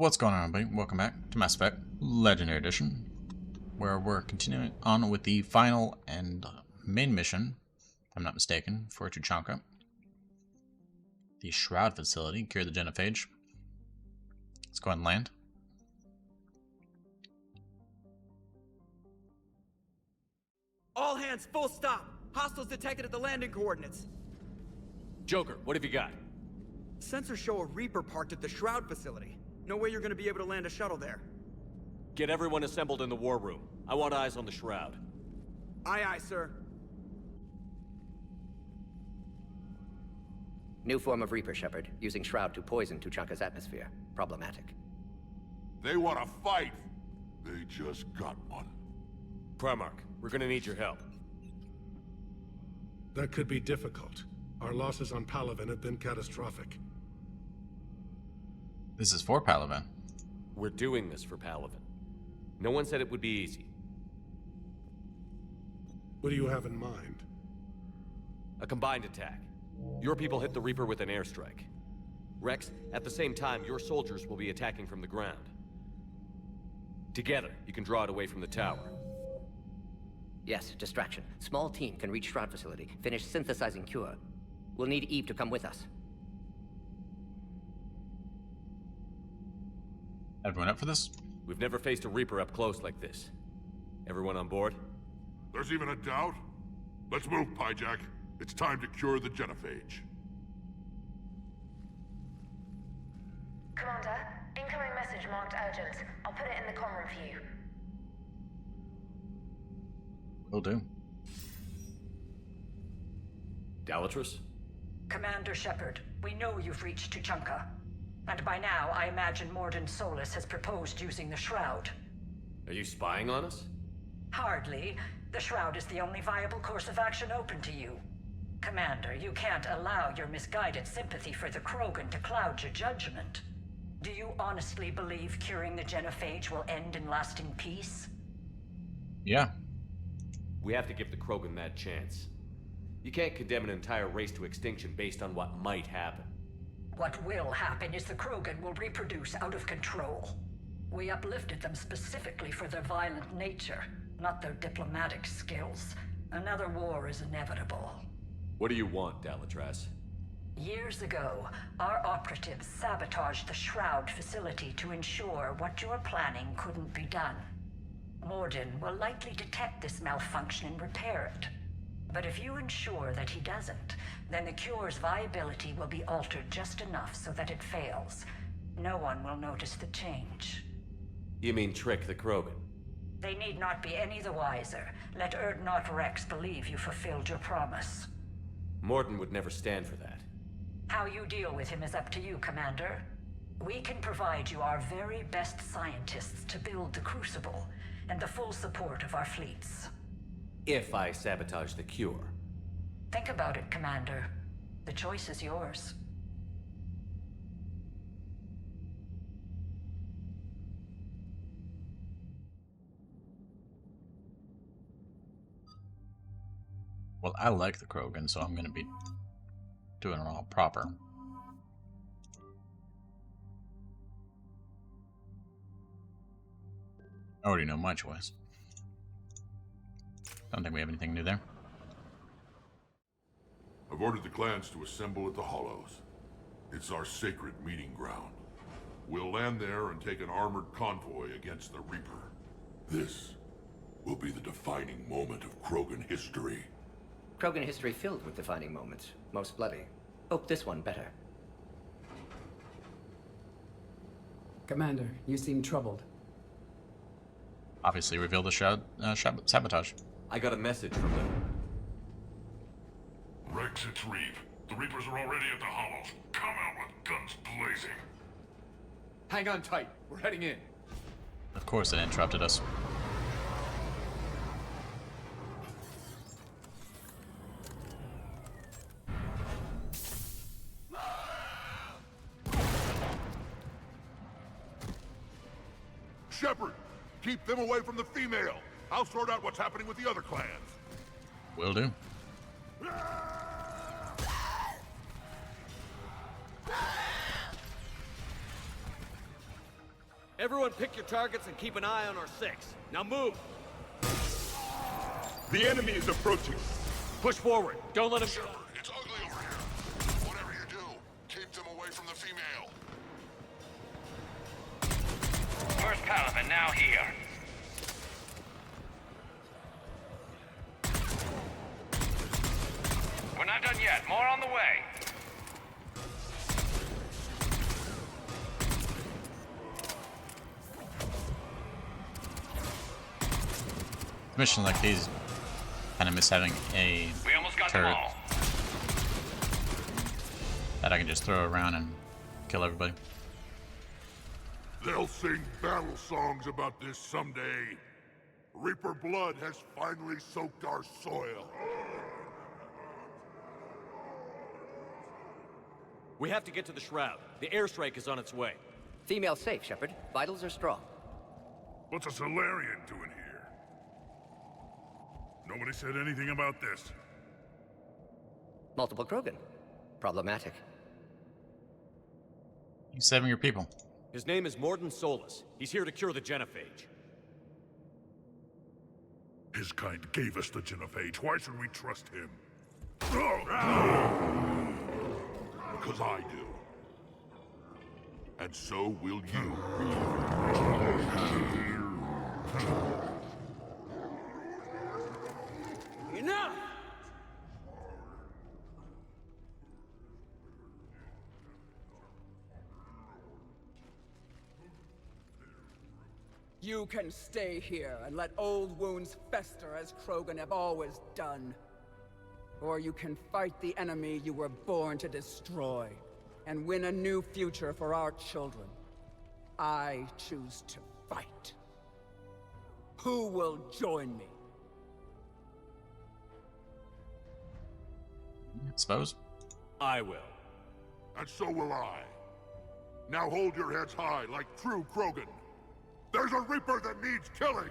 What's going on, everybody? Welcome back to Mass Effect Legendary Edition, where we're continuing on with the final and main mission, if I'm not mistaken, for Tuchanka. The Shroud Facility, cure the genophage. Let's go ahead and land. All hands, full stop! Hostiles detected at the landing coordinates. Joker, what have you got? Sensors show a Reaper parked at the Shroud Facility. No way you're gonna be able to land a shuttle there. Get everyone assembled in the war room. I want eyes on the Shroud. Aye, aye, sir. New form of Reaper, Shepard, using Shroud to poison Tuchanka's atmosphere. Problematic. They want to fight. They just got one. Primarch, we're gonna need your help. That could be difficult. Our losses on Palaven have been catastrophic. This is for Palaven. We're doing this for Palaven. No one said it would be easy. What do you have in mind? A combined attack. Your people hit the Reaper with an airstrike. Rex, at the same time, your soldiers will be attacking from the ground. Together, you can draw it away from the tower. Yes, distraction. Small team can reach Shroud Facility, finish synthesizing Cure. We'll need Eve to come with us. Everyone up for this? We've never faced a Reaper up close like this. Everyone on board? There's even a doubt? Let's move, Pyjak. It's time to cure the genophage. Commander, incoming message marked urgent. I'll put it in the comm room for you. Will do. Dalatrus? Commander Shepard, we know you've reached Tuchanka. And by now, I imagine Mordin Solus has proposed using the Shroud. Are you spying on us? Hardly. The Shroud is the only viable course of action open to you. Commander, you can't allow your misguided sympathy for the Krogan to cloud your judgment. Do you honestly believe curing the genophage will end in lasting peace? Yeah. We have to give the Krogan that chance. You can't condemn an entire race to extinction based on what might happen. What will happen is the Krogan will reproduce out of control. We uplifted them specifically for their violent nature, not their diplomatic skills. Another war is inevitable. What do you want, Dalatrass? Years ago, our operatives sabotaged the Shroud facility to ensure what you were planning couldn't be done. Mordin will likely detect this malfunction and repair it. But if you ensure that he doesn't, then the cure's viability will be altered just enough so that it fails. No one will notice the change. You mean trick the Krogan? They need not be any the wiser. Let Urdnot Rex believe you fulfilled your promise. Mordin would never stand for that. How you deal with him is up to you, Commander. We can provide you our very best scientists to build the Crucible, and the full support of our fleets. If I sabotage the cure. Think about it, Commander. The choice is yours. Well, I like the Krogan, so I'm going to be doing it all proper. I already know my choice. Don't think we have anything new there. I've ordered the clans to assemble at the Hollows. It's our sacred meeting ground. We'll land there and take an armored convoy against the Reaper. This will be the defining moment of Krogan history. Krogan history filled with defining moments. Most bloody. Hope this one better. Commander, you seem troubled. Obviously reveal the Shroud sabotage. I got a message from them. Rex, it's Reeve. The Reapers are already at the Hollows. Come out with guns blazing. Hang on tight. We're heading in. Of course it interrupted us. Shepard, keep them away from the female. I'll sort out what's happening with the other clans. Will do. Everyone pick your targets and keep an eye on our 6. Now move! The enemy is approaching. Push forward. Don't let him... Shepard, it's ugly over here. Whatever you do, keep them away from the female. First Palaven now here. We're not done yet. More on the way. Missions like these kind of miss having a We almost got them turret all. that I can just throw around and kill everybody. They'll sing battle songs about this someday. Reaper blood has finally soaked our soil. We have to get to the Shroud. The airstrike is on its way. Female safe, Shepard. Vitals are strong. What's a Solarian doing here? Nobody said anything about this. Multiple Krogan. Problematic. You saving your people. His name is Mordin Solus. He's here to cure the genophage. His kind gave us the genophage. Why should we trust him? Because I do. And so will you. Enough! You can stay here and let old wounds fester as Krogan have always done. Or you can fight the enemy you were born to destroy, and win a new future for our children. I choose to fight. Who will join me? I suppose. I will. And so will I. Now hold your heads high like true Krogan. There's a Reaper that needs killing!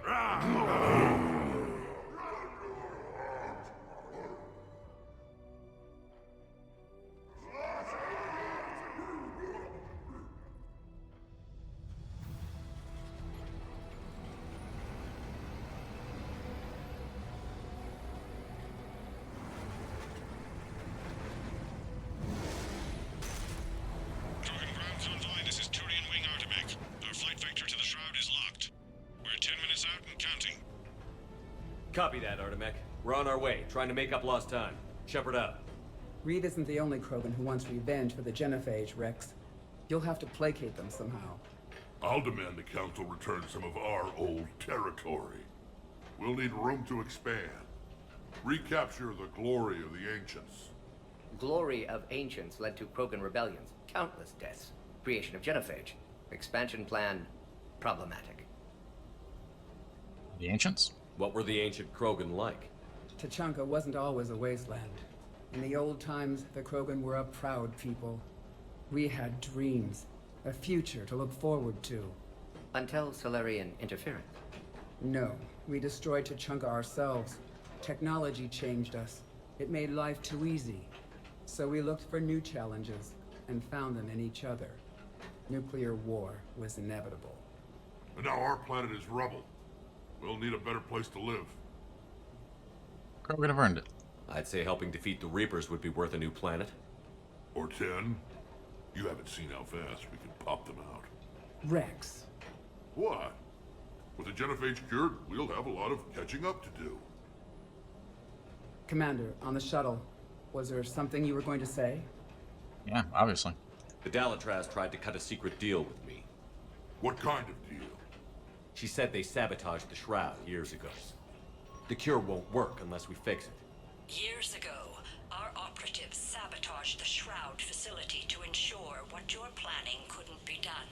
Krogan ground convoy, this is Turian Wing Artemec. Our flight vector to the Shroud is locked. We're 10 minutes out and counting. Copy that, Artemec. We're on our way, trying to make up lost time. Shepard out. Reed isn't the only Krogan who wants revenge for the genophage, Rex. You'll have to placate them somehow. I'll demand the Council return some of our old territory. We'll need room to expand. Recapture the glory of the Ancients. Glory of Ancients led to Krogan rebellions, countless deaths, creation of genophage. Expansion plan, problematic. The Ancients? What were the ancient Krogan like? Tachanka wasn't always a wasteland. In the old times, the Krogan were a proud people. We had dreams, a future to look forward to. Until Solarian interference. No, we destroyed Tachanka ourselves. Technology changed us. It made life too easy. So we looked for new challenges, and found them in each other. Nuclear war was inevitable. And now our planet is rubble. We'll need a better place to live. Krogan have earned it. I'd say helping defeat the Reapers would be worth a new planet. Or 10. You haven't seen how fast we can pop them out. Rex. What? With the genophage cured, we'll have a lot of catching up to do. Commander, on the shuttle, was there something you were going to say? Yeah, obviously. The Dalatraz tried to cut a secret deal with me. What kind of deal? She said they sabotaged the Shroud years ago. The cure won't work unless we fix it. Years ago, our operatives sabotaged the Shroud facility to ensure what you're planning couldn't be done.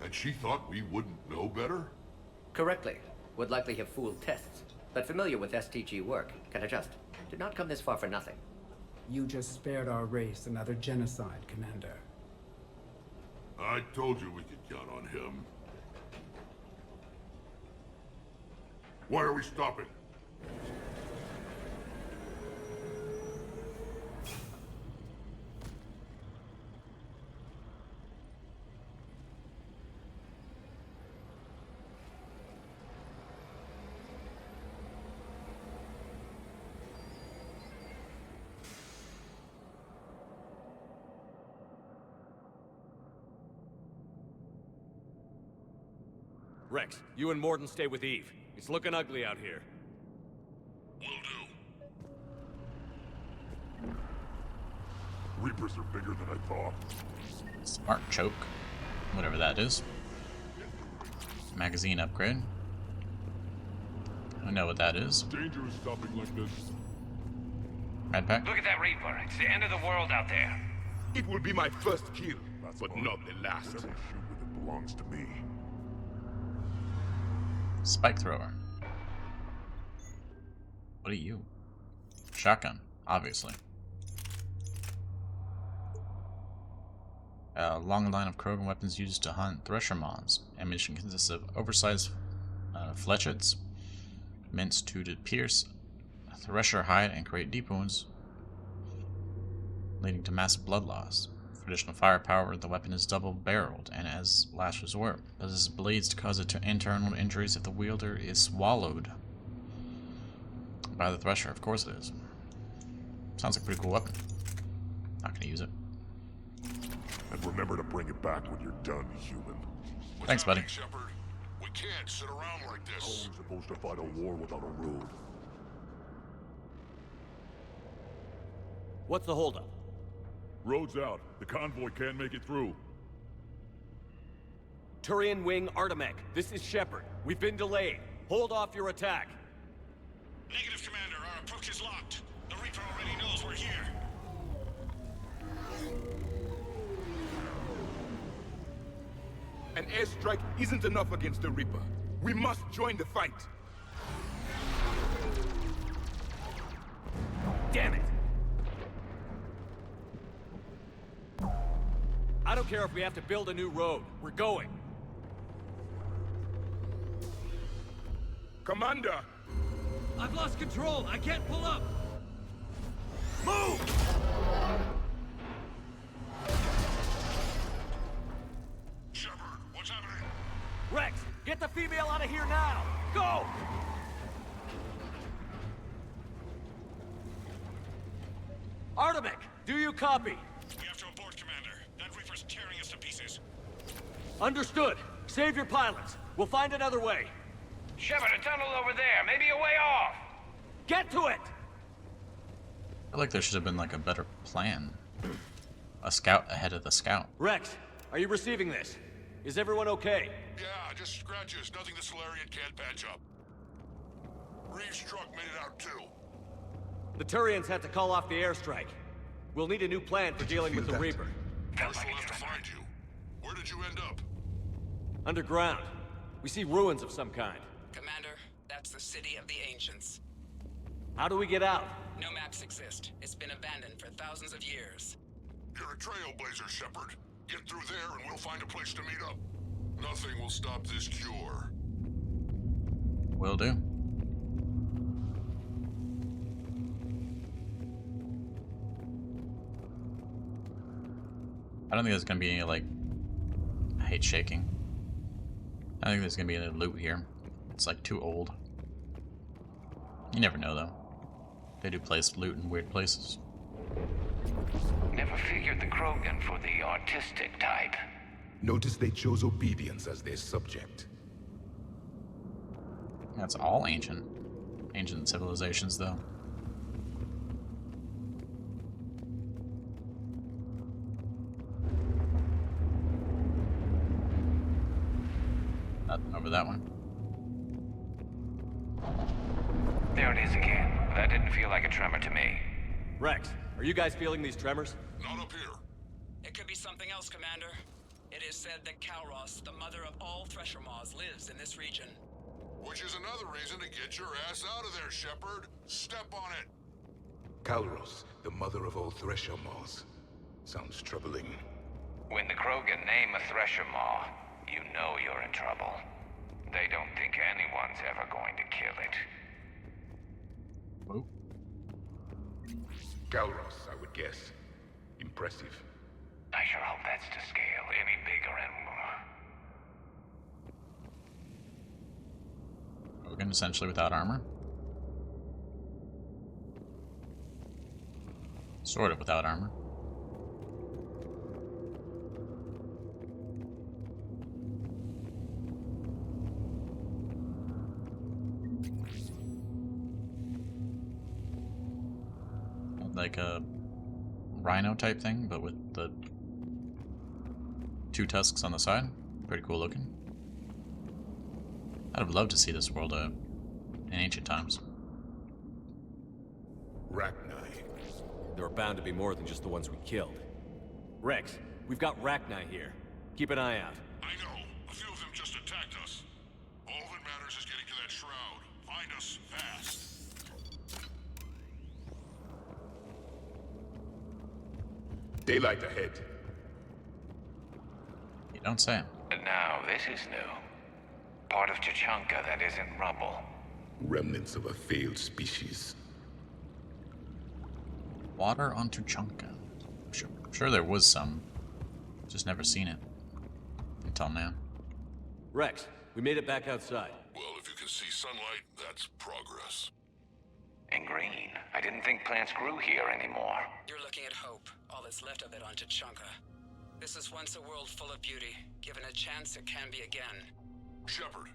And she thought we wouldn't know better? Correctly. Would likely have fooled tests. But familiar with STG work, can adjust. Did not come this far for nothing. You just spared our race another genocide, Commander. I told you we could count on him. Why are we stopping? Rex, you and Mordin stay with Eve. It's looking ugly out here. Will do. Reapers are bigger than I thought. Smart choke. Whatever that is. Magazine upgrade. I know what that is. Danger is stopping like this. Medpack. Look at that Reaper. It's the end of the world out there. It will be my first kill, but not the last. Whatever I shoot with it belongs to me. Spike thrower. What are you? Shotgun, obviously. A long line of Krogan weapons used to hunt Thresher Maws. Ammunition consists of oversized fletchets, mints to pierce Thresher hide and create deep wounds, leading to massive blood loss. For additional firepower, the weapon is double-barreled and, as last resort, possesses blades to cause internal injuries if the wielder is swallowed by the Thresher. Of course it is. Sounds like a pretty cool weapon. Not gonna use it. And remember to bring it back when you're done, human. Thanks, buddy. Shepard? We can't sit around like this. How are we supposed to fight a war without a road? What's the holdup? Road's out. The convoy can't make it through. Turian Wing Artemek, this is Shepard. We've been delayed. Hold off your attack. Negative, Commander. Our approach is locked. The Reaper already knows we're here. An airstrike isn't enough against the Reaper. We must join the fight. Damn it! I don't care if we have to build a new road. We're going. Commander! I've lost control. I can't pull up. Move! Shepard, what's happening? Rex, get the female out of here now! Go! Artemek, do you copy? We have to abort, Commander. That Reaper's tearing us to pieces. Understood. Save your pilots. We'll find another way. Shepard, a tunnel over there. Maybe a way off. Get to it! I feel like there should have been like a better plan. A scout ahead of the scout. Rex, are you receiving this? Is everyone okay? Yeah, just scratches. Nothing the Solarian can't patch up. Reeves' truck made it out too. The Turians had to call off the airstrike. We'll need a new plan for dealing with the Reaper. First we'll have to find you. Where did you end up? Underground. We see ruins of some kind. Commander, that's the City of the Ancients. How do we get out? No maps exist. It's been abandoned for thousands of years. You're a trailblazer, Shepard. Get through there and we'll find a place to meet up. Nothing will stop this cure. Will do. I don't think there's gonna be any, like, I hate shaking. I don't think there's gonna be any loot here. It's like too old. You never know though. They do place loot in weird places. Never figured the Krogan for the artistic type. Notice they chose obedience as their subject. That's all ancient. Ancient civilizations though. Nothing over that one. There it is again. That didn't feel like a tremor to me. Rex, are you guys feeling these tremors? Not up here. It could be something else, Commander. It is said that Kalros, the mother of all Thresher Maws, lives in this region. Which is another reason to get your ass out of there, Shepard. Step on it. Kalros, the mother of all Thresher Maws. Sounds troubling. When the Krogan name a Thresher Maw, you know you're in trouble. They don't think anyone's ever going to kill it. Whoa. Kalros, I would guess. Impressive. I sure hope that's to scale. Any bigger and more. Krogan essentially without armor. Sort of without armor. like a rhino type thing, but with the 2 tusks on the side. Pretty cool looking. I'd have loved to see this world in ancient times. Rachni. There are bound to be more than just the ones we killed. Rex, we've got Rachni here. Keep an eye out. I know. A few of them just attacked us. All that matters is getting to that shroud. Find us fast. Daylight ahead. You don't say. Now, this is new. Part of Tuchanka that isn't rubble. Remnants of a failed species. Water on Tuchanka. Sure there was some. Just never seen it. Until now. Rex, we made it back outside. Well, if you can see sunlight, that's progress. And green. I didn't think plants grew here anymore. You're looking at hope, all that's left of it on Tuchanka. This is once a world full of beauty. Given a chance, it can be again. Shepard,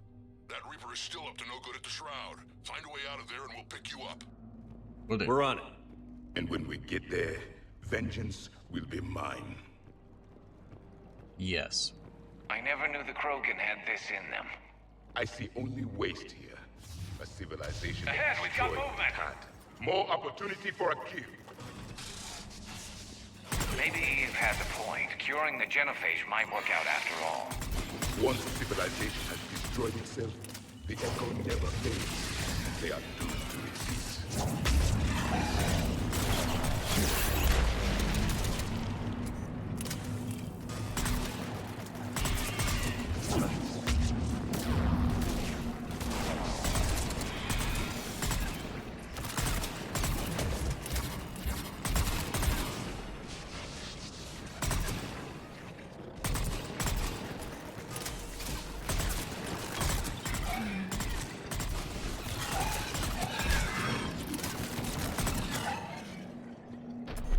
that Reaper is still up to no good at the Shroud. Find a way out of there and we'll pick you up. Will do. We're on it. And when we get there, vengeance will be mine. Yes. I never knew the Krogan had this in them. I see only waste here. A civilization that Ahead, we've got destroyed movement. had. More opportunity for a kill. Maybe Eve has a point. Curing the genophage might work out after all. Once civilization has destroyed itself, the echo never fades. They are doomed to repeat.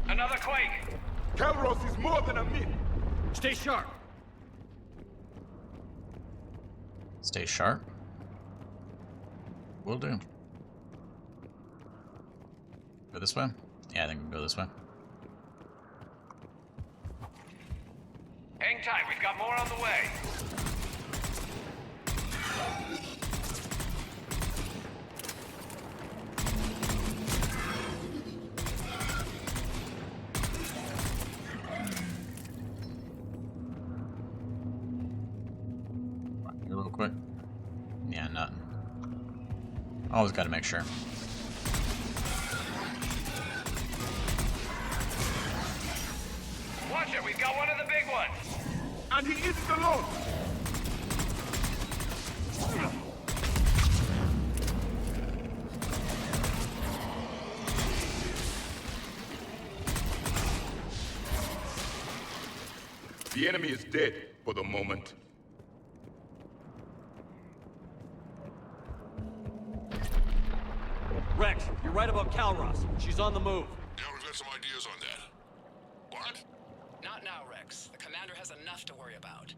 Another quake! Calros is more than a myth. Stay sharp. Stay sharp. Will do. Go this way? Yeah, I think we'll go this way. Hang tight, we've got more on the way. Here real quick. Yeah, nothing. Always gotta make sure. Watch it, we've got one of the big ones. And he isn't alone. The enemy is dead for the moment. Rex, you're right about Calros. She's on the move. Yeah, we've got some ideas on that. What? Not now, Rex. The commander has enough to worry about.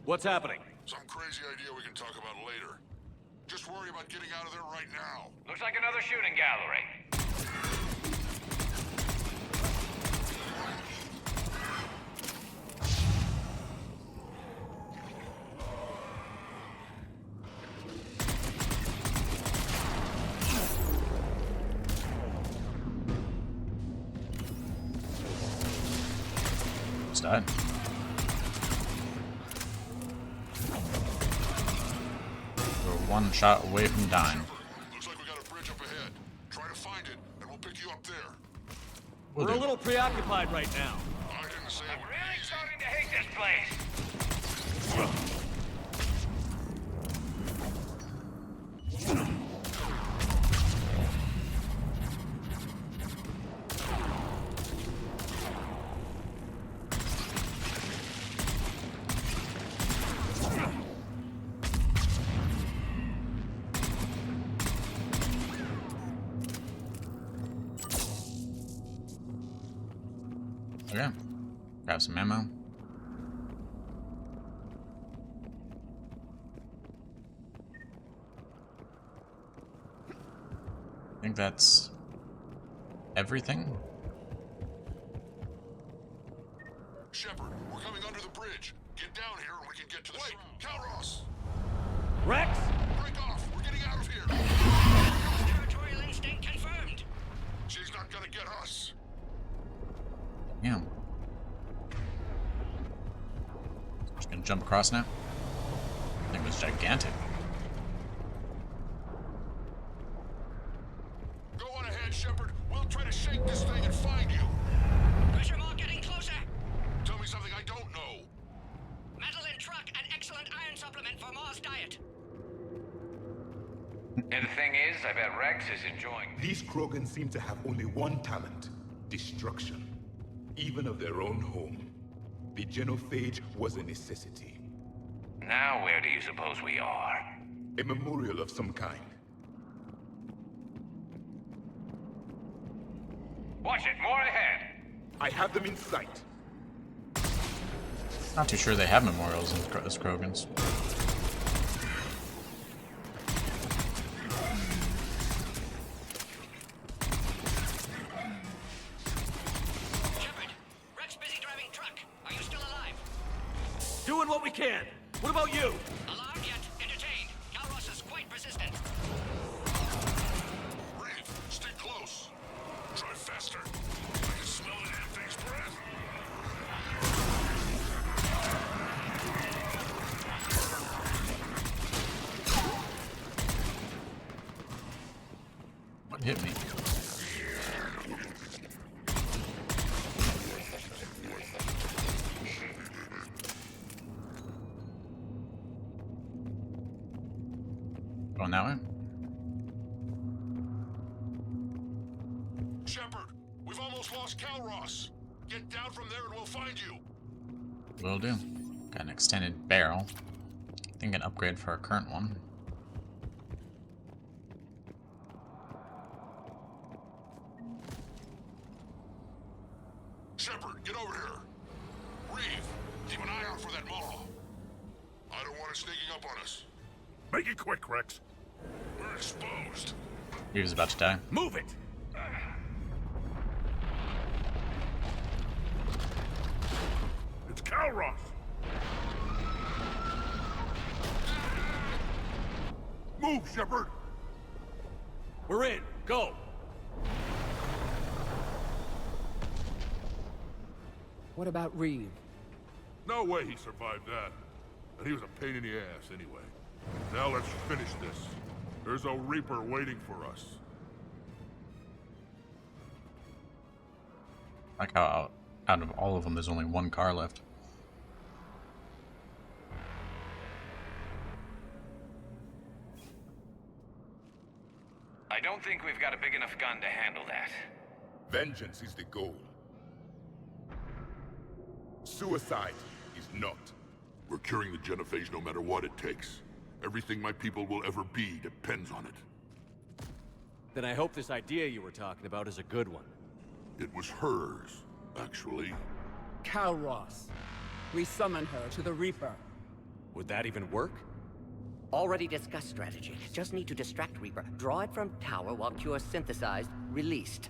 What's happening? Some crazy idea we can talk about later. Just worry about getting out of there right now. Looks like another shooting gallery. Just died. We're one shot away from dying. Looks like we got a bridge up ahead. Try to find it, and we'll pick you up there. We're a little preoccupied right now. I didn't say it I'm would really be easy. starting to hate this place. Okay. Grab some ammo. I think everything? Shepard, we're coming under the bridge. Get down here and we can get to the shroud. Calros! Rex! Break off! We're getting out of here! Territorial instinct confirmed. She's not gonna get us! Yeah. Just gonna jump across now. Thing was gigantic. Go on ahead, Shepard. We'll try to shake this thing and find you. Pressure Maw getting closer. Tell me something I don't know. Metal in truck, an excellent iron supplement for Maw's diet. And the thing is, I bet Rex is enjoying. These Krogan seem to have only one talent: destruction. Even of their own home. The genophage was a necessity. Now where do you suppose we are? A memorial of some kind. Watch it, more ahead. I have them in sight. Not too sure they have memorials as Krogans. Shepard, Rex busy driving truck. Are you still alive? Doing what we can. What about you? Alarmed yet? Entertained. Calros is quite persistent. Reeve, stay close. Drive faster. I can smell the damn thing's breath. What hit me? Going that way? Shepard, we've almost lost Calros. Get down from there and we'll find you. Will do. Got an extended barrel. I think an upgrade for our current one. Shepard, get over here. Reeve, keep an eye out for that Maw. I don't want it sneaking up on us. Make it quick, Rex. We're exposed. He was about to die. Move it! It's Calros! Move, Shepard! We're in. Go! What about Reeve? No way he survived that. And he was a pain in the ass anyway. Now let's finish this. There's a Reaper waiting for us. Like how out of all of them, there's only one car left. I don't think we've got a big enough gun to handle that. Vengeance is the goal. Suicide is not. We're curing the genophage no matter what it takes. Everything my people will ever be depends on it. Then I hope this idea you were talking about is a good one. It was hers, actually. Calros. We summon her to the Reaper. Would that even work? Already discussed strategy. Just need to distract Reaper. Draw it from tower while Cure synthesized, released.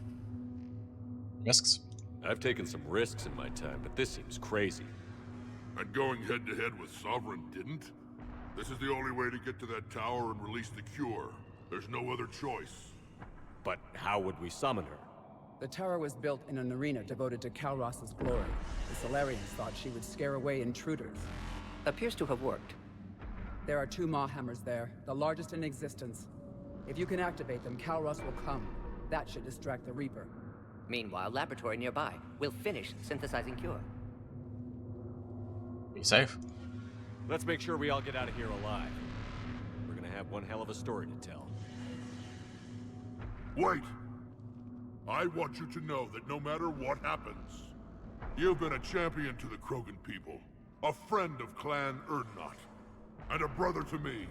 Risks? I've taken some risks in my time, but this seems crazy. And going head-to-head with Sovereign didn't? This is the only way to get to that tower and release the cure. There's no other choice. But how would we summon her? The tower was built in an arena devoted to Calros' glory. The Solarians thought she would scare away intruders. Appears to have worked. There are 2 Maw hammers there, the largest in existence. If you can activate them, Calros will come. That should distract the Reaper. Meanwhile, laboratory nearby. We'll finish synthesizing Cure. Be safe. Let's make sure we all get out of here alive. We're gonna have one hell of a story to tell. Wait! I want you to know that no matter what happens, you've been a champion to the Krogan people, a friend of Clan Urdnot, and a brother to me.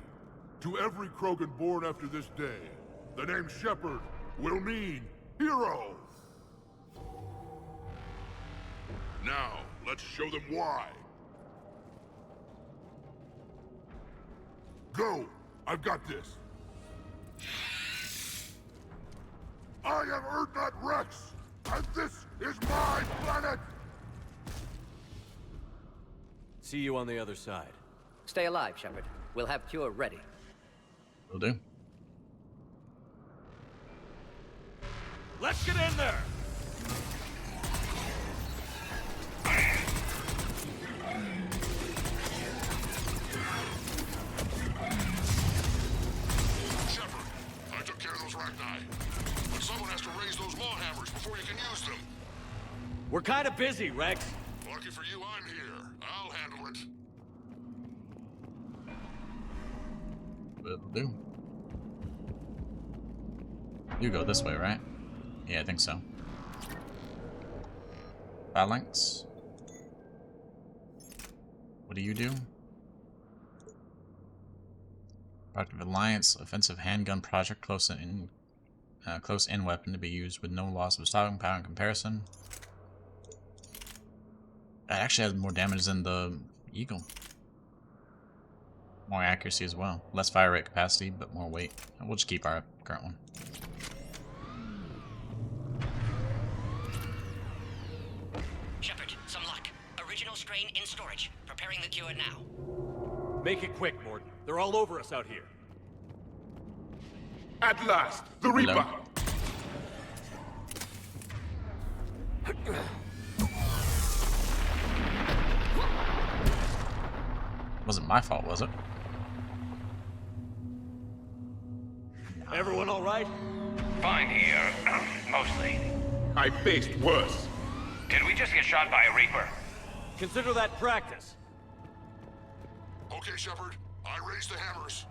To every Krogan born after this day, the name Shepard will mean hero! Now, let's show them why. Go! I've got this! I am Urdnot Rex! See you on the other side. Stay alive, Shepard. We'll have Cure ready. Will do. Let's get in there! Shepard, I took care of those Rachni. But someone has to raise those maw hammers before you can use them. We're kind of busy, Rex. Lucky for you, I'm here. I'll handle it. Will do. You go this way, right? Yeah, I think so. Phalanx. What do you do? Project Alliance offensive handgun project, close in weapon to be used with no loss of stopping power in comparison. That actually has more damage than the Eagle. More accuracy as well. Less fire rate capacity, but more weight. We'll just keep our current one. Shepard, some luck. Original strain in storage. Preparing the cure now. Make it quick, Mordin. They're all over us out here. At last, the Reaper! Wasn't my fault, was it? Everyone all right? Fine here. Mostly. I faced worse. Did we just get shot by a Reaper? Consider that practice. Okay, Shepard. I raised the hammers.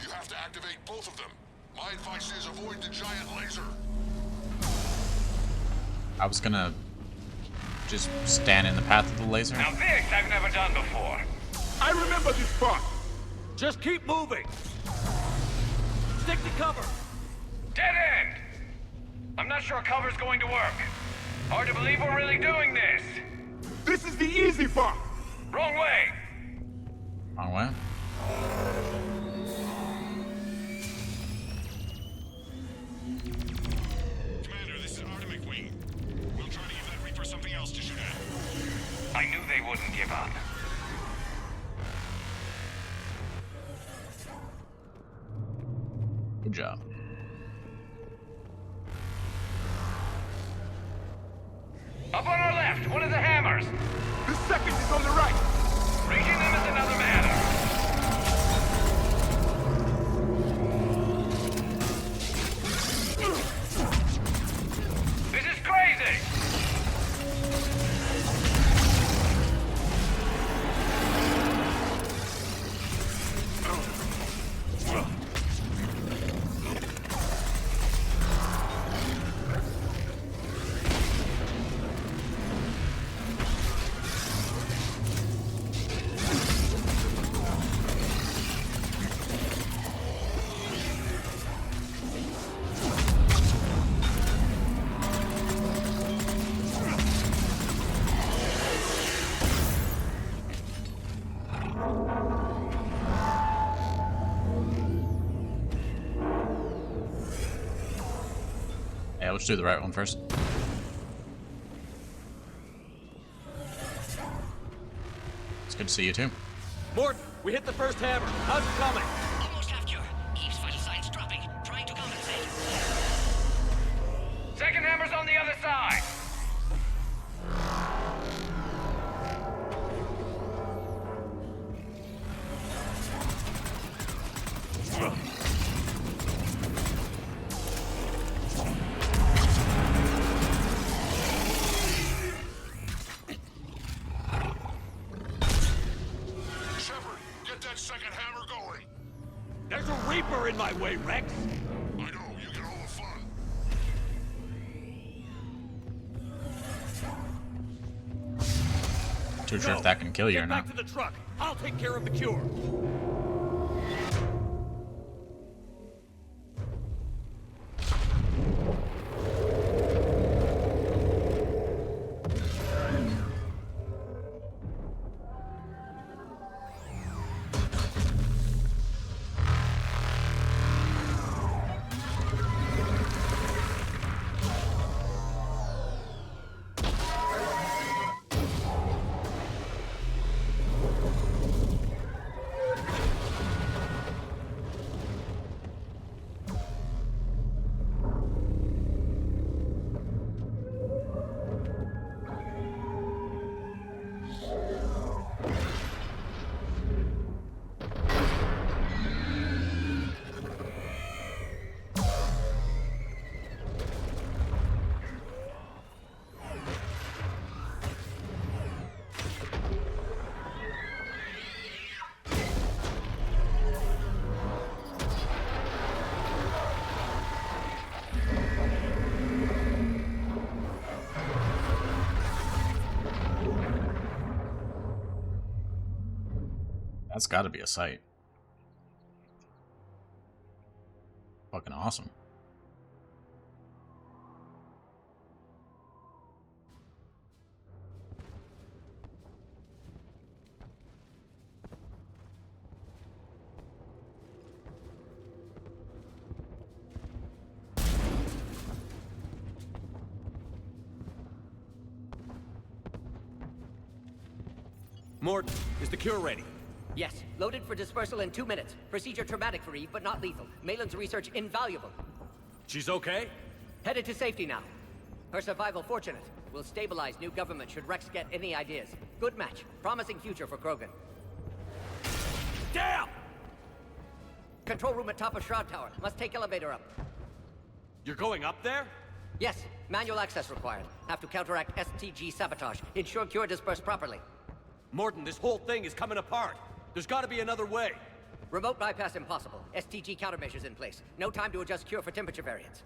You have to activate both of them. My advice is avoid the giant laser. I was gonna just stand in the path of the laser. Now this I've never done before. I remember this part! Just keep moving! Stick to cover! Dead end! I'm not sure cover's going to work. Hard to believe we're really doing this. This is the easy part! Wrong way! Wrong way. Commander, this is Artemic Wing. We'll try to give that Reaper something else to shoot at. I knew they wouldn't give up. Good job. Up on our left, one of the hammers. The second is on the right! Reaching them is another matter. This is crazy! Yeah, let's do the right one first. It's good to see you too. Mordin, we hit the first hammer. How's it coming? Almost have cure. Eve's vital signs dropping. Trying to compensate. Second hammer's on the other side. Shepard, get that second hammer going. There's a Reaper in my way, Rex! I know, you get all the fun. Too sure if that can kill you or Get not. back to the truck. I'll take care of the cure. That's gotta be a sight. Fucking awesome. Morton, is the cure ready? Yes, loaded for dispersal in 2 minutes. Procedure traumatic for Eve, but not lethal. Malin's research invaluable. She's okay? Headed to safety now. Her survival fortunate. Will stabilize new government should Rex get any ideas. Good match. Promising future for Krogan. Damn! Control room at top of Shroud Tower. Must take elevator up. You're going up there? Yes, manual access required. Have to counteract STG sabotage. Ensure cure dispersed properly. Morton, this whole thing is coming apart. There's gotta be another way. Remote bypass impossible. STG countermeasures in place. No time to adjust cure for temperature variance.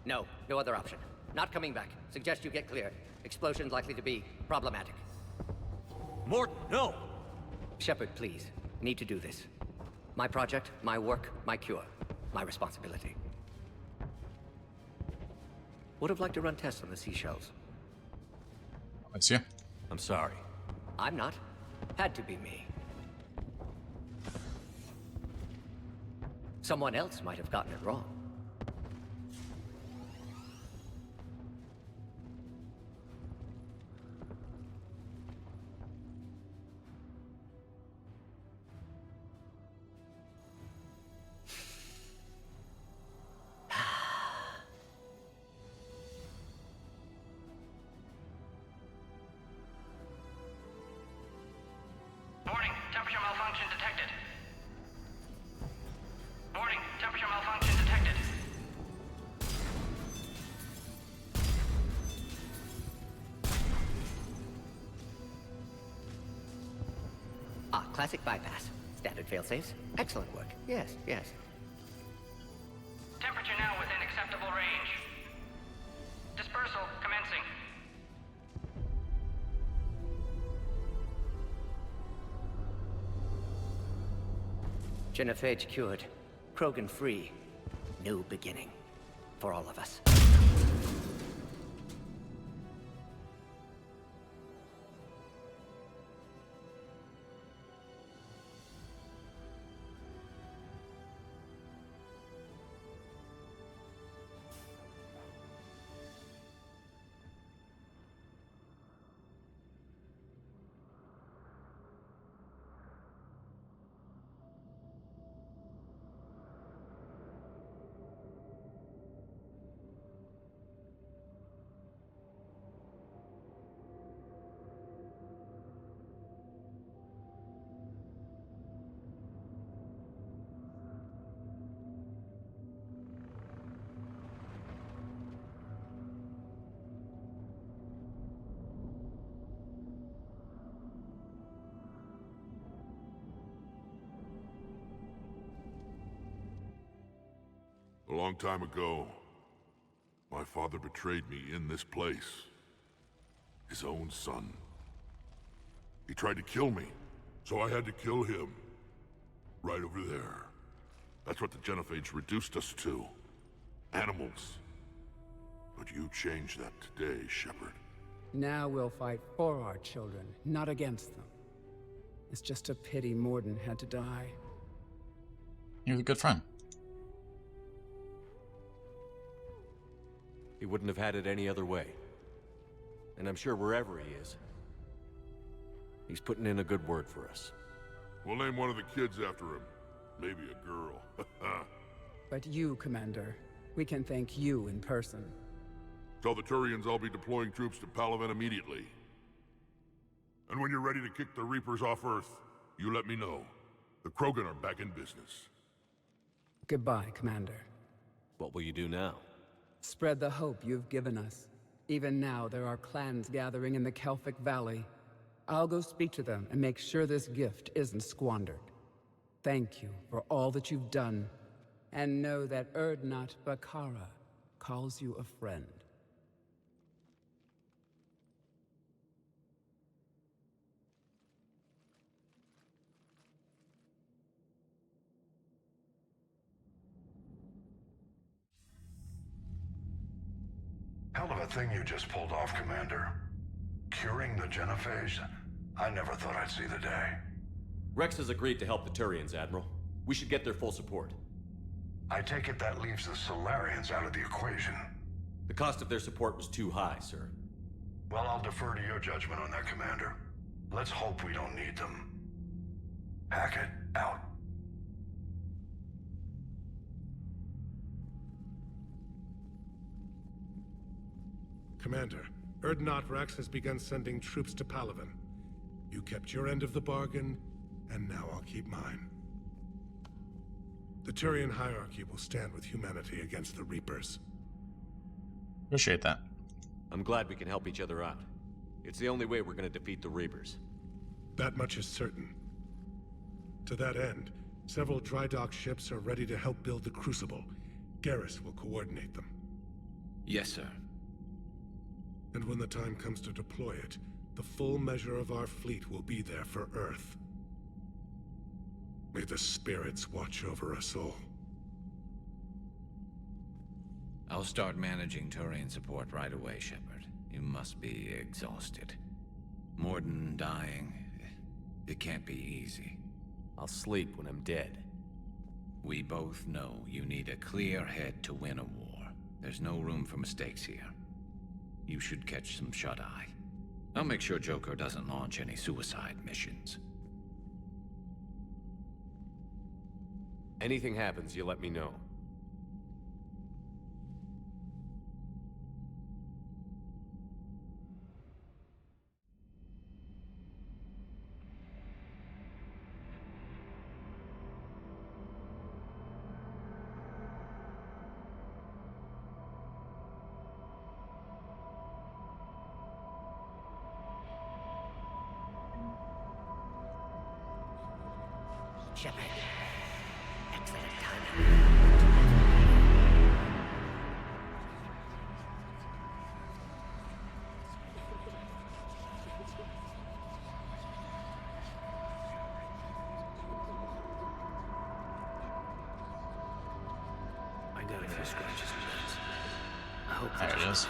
No other option. Not coming back. Suggest you get clear. Explosion's likely to be problematic. Morton, no! Shepard, please. Need to do this. My project, my work, my cure. My responsibility. Would have liked to run tests on the seashells. That's you. I'm sorry. I'm not. Had to be me. Someone else might have gotten it wrong. Warning, temperature malfunction detected. Warning, temperature malfunction detected. Classic bypass. Standard failsafes. Excellent work. Yes. Temperature now within acceptable range. Dispersal commencing. Genophage cured. Krogan free. New beginning. For all of us. A long time ago, my father betrayed me in this place. His own son. He tried to kill me, so I had to kill him. Right over there. That's what the Genophage reduced us to. Animals. But you changed that today, Shepard. Now we'll fight for our children, not against them. It's just a pity Mordin had to die. You're a good friend. He wouldn't have had it any other way. And I'm sure wherever he is, he's putting in a good word for us. We'll name one of the kids after him. Maybe a girl. But you, Commander, we can thank you in person. Tell the Turians I'll be deploying troops to Palaven immediately. And when you're ready to kick the Reapers off Earth, you let me know. The Krogan are back in business. Goodbye, Commander. What will you do now? Spread the hope you've given us. Even now, there are clans gathering in the Kelphic Valley. I'll go speak to them and make sure this gift isn't squandered. Thank you for all that you've done, and know that Urdnot Bakara calls you a friend. Hell of a thing you just pulled off, Commander. Curing the genophage? I never thought I'd see the day. Rex has agreed to help the Turians, Admiral. We should get their full support. I take it that leaves the Solarians out of the equation. The cost of their support was too high, sir. Well, I'll defer to your judgment on that, Commander. Let's hope we don't need them. Hackett, out. Commander, Urdnot Rex has begun sending troops to Palaven. You kept your end of the bargain, and now I'll keep mine. The Turian hierarchy will stand with humanity against the Reapers. Appreciate that. I'm glad we can help each other out. It's the only way we're gonna defeat the Reapers. That much is certain. To that end, several dry dock ships are ready to help build the Crucible. Garrus will coordinate them. Yes, sir. And when the time comes to deploy it, the full measure of our fleet will be there for Earth. May the spirits watch over us all. I'll start managing Turian support right away, Shepard. You must be exhausted. Morden dying, it can't be easy. I'll sleep when I'm dead. We both know you need a clear head to win a war. There's no room for mistakes here. You should catch some shut-eye. I'll make sure Joker doesn't launch any suicide missions. Anything happens, you let me know. Shepard. Excellent timing. I got a few scratches and bends. I hope There it is.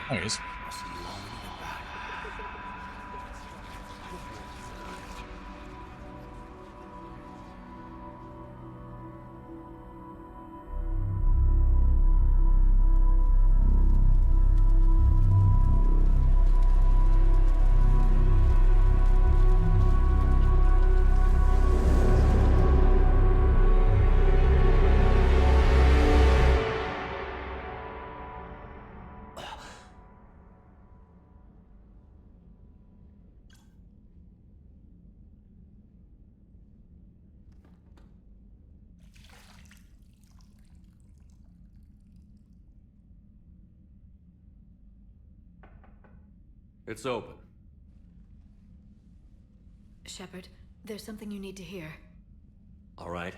There he is. It's open. Shepard, there's something you need to hear. All right.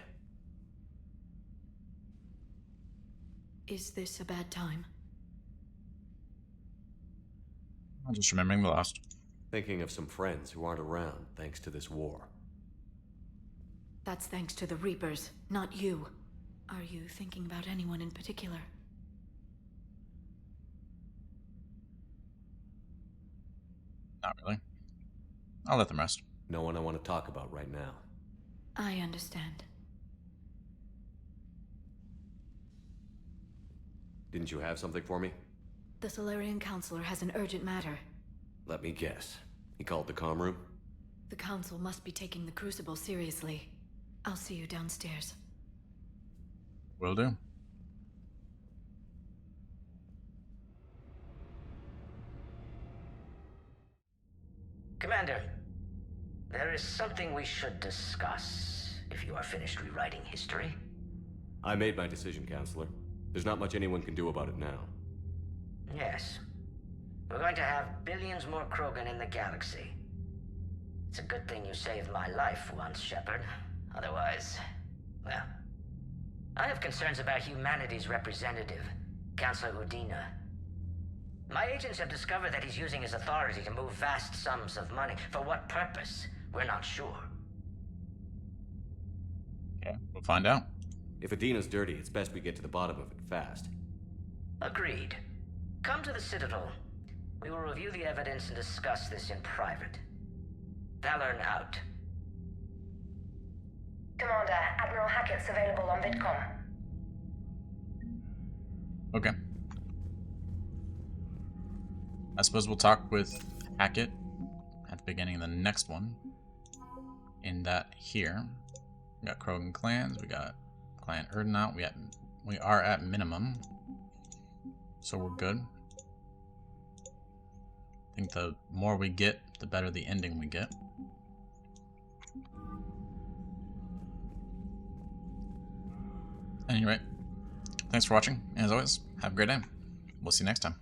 Is this a bad time? I'm just remembering the last. Thinking of some friends who aren't around thanks to this war. That's thanks to the Reapers, not you. Are you thinking about anyone in particular? Not really. I'll let them rest. No one I want to talk about right now. I understand. Didn't you have something for me? The Solarian Counselor has an urgent matter. Let me guess. He called the comm room? The Council must be taking the Crucible seriously. I'll see you downstairs. Will do. Commander, there is something we should discuss, if you are finished rewriting history. I made my decision, Counselor. There's not much anyone can do about it now. Yes. We're going to have billions more Krogan in the galaxy. It's a good thing you saved my life once, Shepard. Otherwise, well... I have concerns about humanity's representative, Councilor Udina. My agents have discovered that he's using his authority to move vast sums of money. For what purpose? We're not sure. Okay, we'll find out. If Adina's dirty, it's best we get to the bottom of it fast. Agreed. Come to the Citadel. We will review the evidence and discuss this in private. Valorn out. Commander, Admiral Hackett's available on VidCom. Okay. I suppose we'll talk with Hackett at the beginning of the next one. In that here, we got Krogan clans, we got Clan Erdnot, we are at minimum, so we're good. I think the more we get, the better the ending we get. Anyway, thanks for watching. As always, have a great day. We'll see you next time.